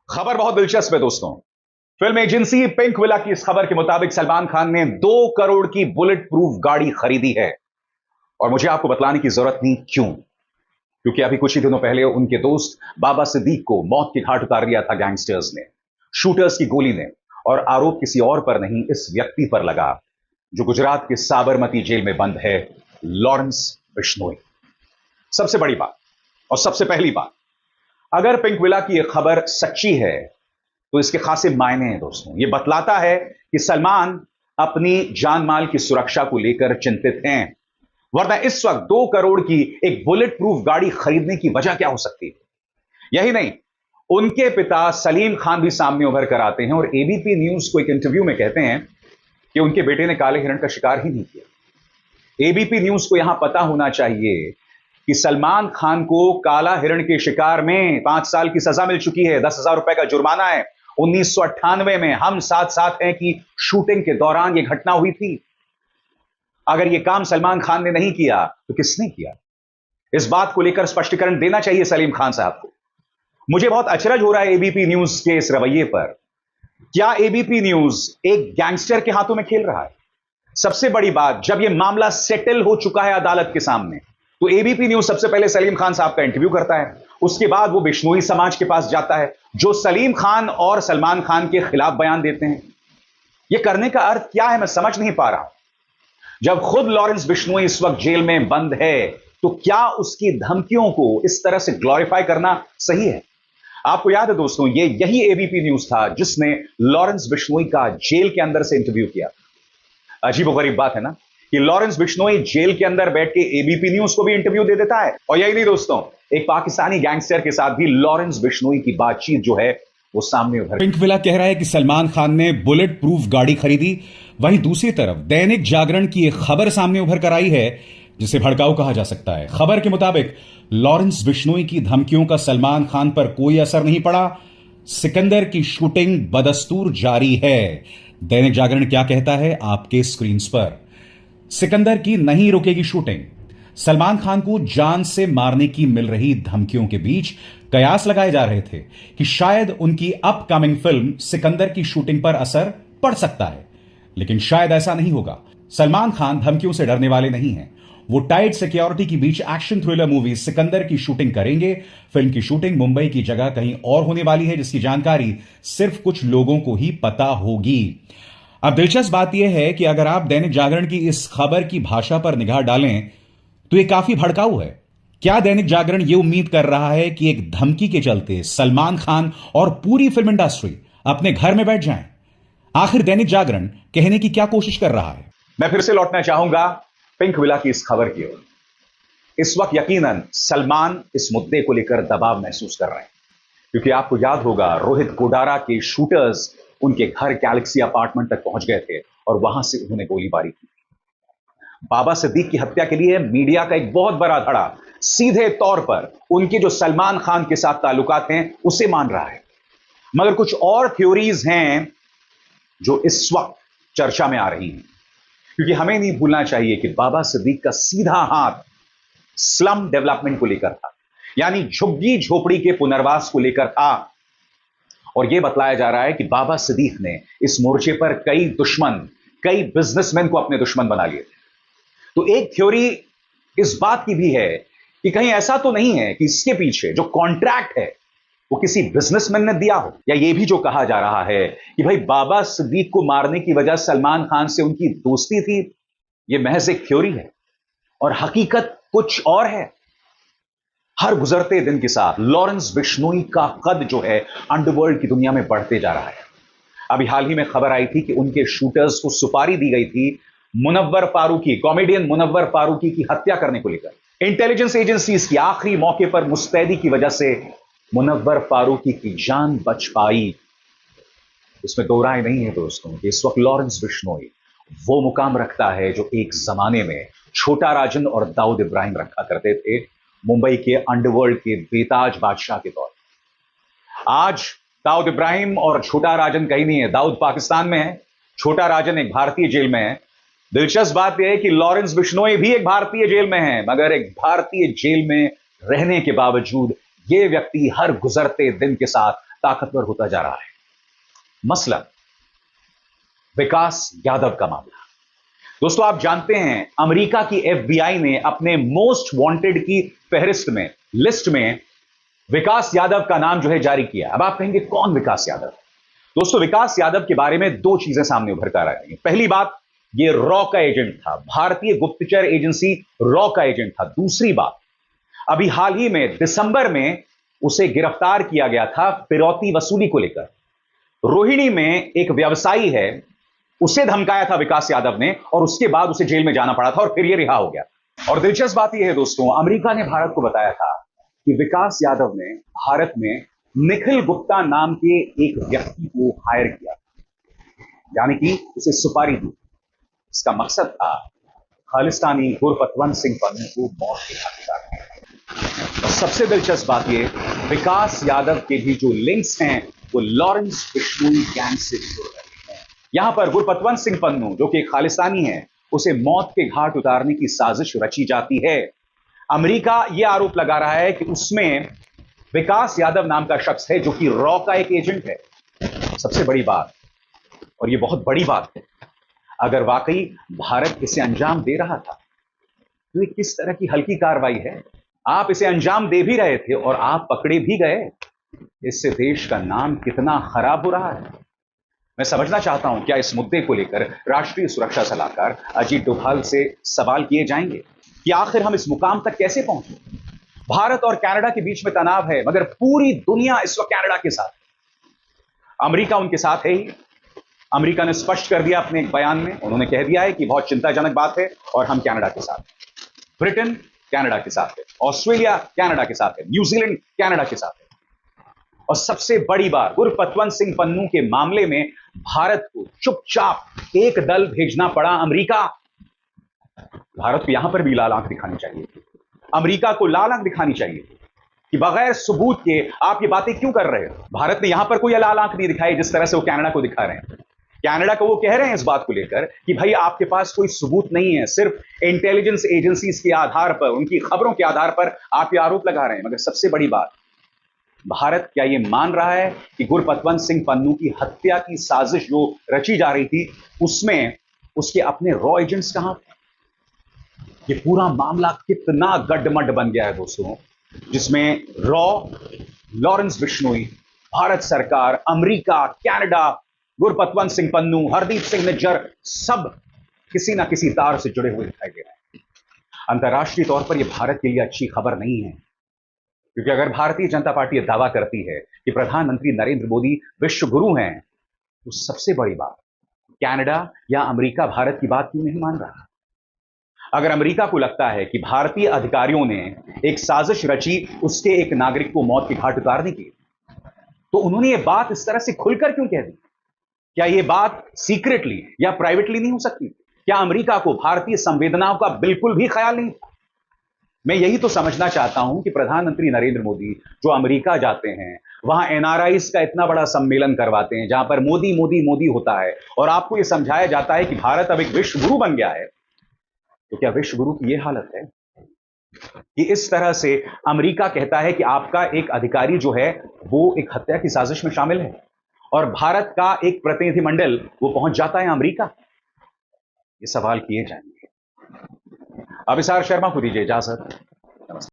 खबर बहुत दिलचस्प है दोस्तों। फिल्म एजेंसी पिंक विला की इस खबर के मुताबिक सलमान खान ने 2 करोड़ की बुलेट प्रूफ गाड़ी खरीदी है। और मुझे आपको बतलाने की जरूरत नहीं क्यों, क्योंकि अभी कुछ ही दिनों पहले उनके दोस्त बाबा सिद्दीक को मौत के घाट उतार दिया था गैंगस्टर्स ने, शूटर्स की गोली ने। और आरोप किसी और पर नहीं, इस व्यक्ति पर लगा जो गुजरात के साबरमती जेल में बंद है, लॉरेंस बिश्नोई। सबसे बड़ी बात और सबसे पहली बात, अगर पिंक विला की यह खबर सच्ची है तो इसके खासे मायने हैं दोस्तों। यह बतलाता है कि सलमान अपनी जान माल की सुरक्षा को लेकर चिंतित हैं, वरना इस वक्त 2 करोड़ की एक बुलेट प्रूफ गाड़ी खरीदने की वजह क्या हो सकती है। यही नहीं, उनके पिता सलीम खान भी सामने उभर कर आते हैं और एबीपी न्यूज को एक इंटरव्यू में कहते हैं कि उनके बेटे ने काले हिरण का शिकार ही नहीं किया। एबीपी न्यूज को यहां पता होना चाहिए कि सलमान खान को काला हिरण के शिकार में 5 साल की सजा मिल चुकी है, 10,000 रुपए का जुर्माना है। 1998 में हम साथ साथ हैं कि शूटिंग के दौरान यह घटना हुई थी। अगर यह काम सलमान खान ने नहीं किया तो किसने किया? इस बात को लेकर स्पष्टीकरण देना चाहिए सलीम खान साहब को। मुझे बहुत अचरज हो रहा है एबीपी न्यूज के इस रवैये पर। क्या एबीपी न्यूज एक गैंगस्टर के हाथों में खेल रहा है? सबसे बड़ी बात, जब यह मामला सेटल हो चुका है अदालत के सामने, तो एबीपी न्यूज सबसे पहले सलीम खान साहब का इंटरव्यू करता है। उसके बाद वो बिश्नोई समाज के पास जाता है, जो सलीम खान और सलमान खान के खिलाफ बयान देते हैं। यह करने का अर्थ क्या है, मैं समझ नहीं पा रहा हूं। जब खुद लॉरेंस बिश्नोई इस वक्त जेल में बंद है, तो क्या उसकी धमकियों को इस तरह से ग्लोरीफाई करना सही है? आपको याद है दोस्तों, यही एबीपी न्यूज था जिसने लॉरेंस बिश्नोई का जेल के अंदर से इंटरव्यू किया। अजीबोगरीब बात है ना कि लॉरेंस बिश्नोई जेल के अंदर बैठ के एबीपी न्यूज को भी इंटरव्यू दे देता है। और यही नहीं दोस्तों, एक पाकिस्तानी गैंगस्टर के साथ भी लॉरेंस बिश्नोई की बातचीत जो है वो सामने उभर। पिंक विला कह रहा है कि सलमान खान ने बुलेट प्रूफ गाड़ी खरीदी। वहीं दूसरी तरफ दैनिक जागरण की एक खबर सामने उभर कर आई है जिसे भड़काऊ कहा जा सकता है। खबर के मुताबिक लॉरेंस बिश्नोई की धमकियों का सलमान खान पर कोई असर नहीं पड़ा। सिकंदर की शूटिंग बदस्तूर जारी है। दैनिक जागरण क्या कहता है आपके स्क्रीन पर। सिकंदर की नहीं रुकेगी शूटिंग। सलमान खान को जान से मारने की मिल रही धमकियों के बीच कयास लगाए जा रहे थे कि शायद उनकी अपकमिंग फिल्म सिकंदर की शूटिंग पर असर पड़ सकता है, लेकिन शायद ऐसा नहीं होगा। सलमान खान धमकियों से डरने वाले नहीं हैं। वो टाइट सिक्योरिटी के बीच एक्शन थ्रिलर मूवी सिकंदर की शूटिंग करेंगे। फिल्म की शूटिंग मुंबई की जगह कहीं और होने वाली है, जिसकी जानकारी सिर्फ कुछ लोगों को ही पता होगी। अब दिलचस्प बात यह है कि अगर आप दैनिक जागरण की इस खबर की भाषा पर निगाह डालें तो यह काफी भड़काऊ है। क्या दैनिक जागरण यह उम्मीद कर रहा है कि एक धमकी के चलते सलमान खान और पूरी फिल्म इंडस्ट्री अपने घर में बैठ जाएं? आखिर दैनिक जागरण कहने की क्या कोशिश कर रहा है? मैं फिर से लौटना चाहूंगा पिंक विला की इस खबर की ओर। इस वक्त यकीनन सलमान इस मुद्दे को लेकर दबाव महसूस कर रहे हैं, क्योंकि आपको याद होगा रोहित गोडारा के शूटर्स उनके घर गैलेक्सी अपार्टमेंट तक पहुंच गए थे और वहां से उन्होंने गोलीबारी की। बाबा सिद्दीक की हत्या के लिए मीडिया का एक बहुत बड़ा धड़ा सीधे तौर पर उनके जो सलमान खान के साथ ताल्लुकात हैं उसे मान रहा है। मगर कुछ और थ्योरीज हैं जो इस वक्त चर्चा में आ रही हैं, क्योंकि हमें नहीं भूलना चाहिए कि बाबा सिद्दीक का सीधा हाथ स्लम डेवलपमेंट को लेकर था, यानी झुग्गी झोपड़ी के पुनर्वास को लेकर था। और यह बतलाया जा रहा है कि बाबा सिद्दीक ने इस मोर्चे पर कई बिजनेसमैन को अपने दुश्मन बना लिए थे। तो एक थ्योरी इस बात की भी है कि कहीं ऐसा तो नहीं है कि इसके पीछे जो कॉन्ट्रैक्ट है वो किसी बिजनेसमैन ने दिया हो। या यह भी जो कहा जा रहा है कि भाई बाबा सिद्दीक को मारने की वजह सलमान खान से उनकी दोस्ती थी, यह महज एक थ्योरी है और हकीकत कुछ और है। हर गुजरते दिन के साथ लॉरेंस बिश्नोई का कद जो है अंडरवर्ल्ड की दुनिया में बढ़ते जा रहा है। अभी हाल ही में खबर आई थी कि उनके शूटर्स को सुपारी दी गई थी मुनव्वर फारूकी, कॉमेडियन मुनव्वर फारूकी की हत्या करने को लेकर। इंटेलिजेंस एजेंसीज की आखिरी मौके पर मुस्तैदी की वजह से मुनव्वर फारूकी की जान बच पाई। इसमें दो राय नहीं है दोस्तों कि इस वक्त लॉरेंस बिश्नोई वो मुकाम रखता है जो एक जमाने में छोटा राजन और दाऊद इब्राहिम रखा करते थे, मुंबई के अंडरवर्ल्ड के बेताज बादशाह के तौर पर। आज दाऊद इब्राहिम और छोटा राजन कहीं नहीं है, दाऊद पाकिस्तान में है, छोटा राजन एक भारतीय जेल में है। दिलचस्प बात यह है कि लॉरेंस बिश्नोई भी एक भारतीय जेल में है, मगर एक भारतीय जेल में रहने के बावजूद यह व्यक्ति हर गुजरते दिन के साथ ताकतवर होता जा रहा है। मसला विकास यादव का मामला। दोस्तों, आप जानते हैं अमेरिका की FBI ने अपने मोस्ट वांटेड की फहरिस्त में, लिस्ट में विकास यादव का नाम जो है जारी किया। अब आप कहेंगे कौन विकास यादव? दोस्तों, विकास यादव के बारे में दो चीजें सामने उभर कर आ रही हैं। पहली बात, ये रॉ का एजेंट था, भारतीय गुप्तचर एजेंसी रॉ का एजेंट था। दूसरी बात, अभी हाल ही में दिसंबर में उसे गिरफ्तार किया गया था फिरौती वसूली को लेकर। रोहिणी में एक व्यवसायी है, उसे धमकाया था विकास यादव ने और उसके बाद उसे जेल में जाना पड़ा था और फिर यह रिहा हो गया। और दिलचस्प बात यह है दोस्तों, अमेरिका ने भारत को बताया था कि विकास यादव ने भारत में निखिल गुप्ता नाम के एक व्यक्ति को हायर किया, यानी कि उसे सुपारी दी। इसका मकसद था खालिस्तानी गुरपतवंत सिंह पन्नू को मौत के घाट उतारना। और सबसे दिलचस्प बात यह, विकास यादव के भी जो लिंक्स हैं वो लॉरेंस बिश्नोई गैंग से जुड़ रहे हैं। यहां पर गुरपतवंत सिंह पन्नू जो कि खालिस्तानी है, उसे मौत के घाट उतारने की साजिश रची जाती है। अमेरिका यह आरोप लगा रहा है कि उसमें विकास यादव नाम का शख्स है जो कि रॉ का एक एजेंट है। सबसे बड़ी बात, और यह बहुत बड़ी बात है, अगर वाकई भारत इसे अंजाम दे रहा था तो ये किस तरह की हल्की कार्रवाई है? आप इसे अंजाम दे भी रहे थे और आप पकड़े भी गए। इससे देश का नाम कितना खराब हो रहा है। मैं समझना चाहता हूं, क्या इस मुद्दे को लेकर राष्ट्रीय सुरक्षा सलाहकार अजीत डोभाल से सवाल किए जाएंगे कि आखिर हम इस मुकाम तक कैसे पहुंचे? भारत और कनाडा के बीच में तनाव है, मगर पूरी दुनिया इस वक्त कनाडा के साथ है। अमेरिका उनके साथ है ही। अमेरिका ने स्पष्ट कर दिया अपने एक बयान में, उन्होंने कह दिया है कि बहुत चिंताजनक बात है और हम कनाडा के साथ हैं। ब्रिटेन कनाडा के साथ है, ऑस्ट्रेलिया कनाडा के साथ है, न्यूजीलैंड कनाडा के साथ है। और सबसे बड़ी बात, गुरपतवंत सिंह पन्नू के मामले में भारत को चुपचाप एक दल भेजना पड़ा अमेरिका। भारत को यहां पर भी लाल आंख दिखानी चाहिए, अमेरिका को लाल आंख दिखानी चाहिए कि बगैर सबूत के आप ये बातें क्यों कर रहे हो। भारत ने यहां पर कोई लाल आंख नहीं दिखाई जिस तरह से वो कनाडा को दिखा रहे हैं। कनाडा को वो कह रहे हैं इस बात को लेकर कि भाई आपके पास कोई सबूत नहीं है, सिर्फ इंटेलिजेंस एजेंसीज के आधार पर, उनकी खबरों के आधार पर आप ये आरोप लगा रहे हैं। मगर सबसे बड़ी बात, भारत क्या ये मान रहा है कि गुरपतवंत सिंह पन्नू की हत्या की साजिश जो रची जा रही थी उसमें उसके अपने रॉ एजेंट्स कहां थे? ये पूरा मामला कितना गड्ढमड्ढ बन गया है दोस्तों, जिसमें रॉ, लॉरेंस बिश्नोई, भारत सरकार, अमेरिका, कनाडा, गुरपतवंत सिंह पन्नू, हरदीप सिंह निज्जर, सब किसी ना किसी तार से जुड़े हुए दिखाई दे रहे हैं। अंतर्राष्ट्रीय तौर पर यह भारत के लिए अच्छी खबर नहीं है, क्योंकि अगर भारतीय जनता पार्टी यह दावा करती है कि प्रधानमंत्री नरेंद्र मोदी विश्व गुरु हैं, तो सबसे बड़ी बात, कनाडा या अमेरिका भारत की बात क्यों नहीं मान रहा? अगर अमेरिका को लगता है कि भारतीय अधिकारियों ने एक साजिश रची उसके एक नागरिक को मौत के घाट उतारने की, तो उन्होंने यह बात इस तरह से खुलकर क्यों कह दी? क्या यह बात सीक्रेटली या प्राइवेटली नहीं हो सकती? क्या अमेरिका को भारतीय संवेदनाओं का बिल्कुल भी ख्याल नहीं था? मैं यही तो समझना चाहता हूं कि प्रधानमंत्री नरेंद्र मोदी जो अमेरिका जाते हैं, वहां एनआरआईज का इतना बड़ा सम्मेलन करवाते हैं जहां पर मोदी मोदी मोदी होता है और आपको यह समझाया जाता है कि भारत अब एक विश्व गुरु बन गया है। तो क्या विश्व गुरु की यह हालत है कि इस तरह से अमेरिका कहता है कि आपका एक अधिकारी जो है वो एक हत्या की साजिश में शामिल है और भारत का एक प्रतिनिधिमंडल वो पहुंच जाता है अमेरिका? ये सवाल किए जाएंगे। अभिसार शर्मा को दीजिए इजाजत।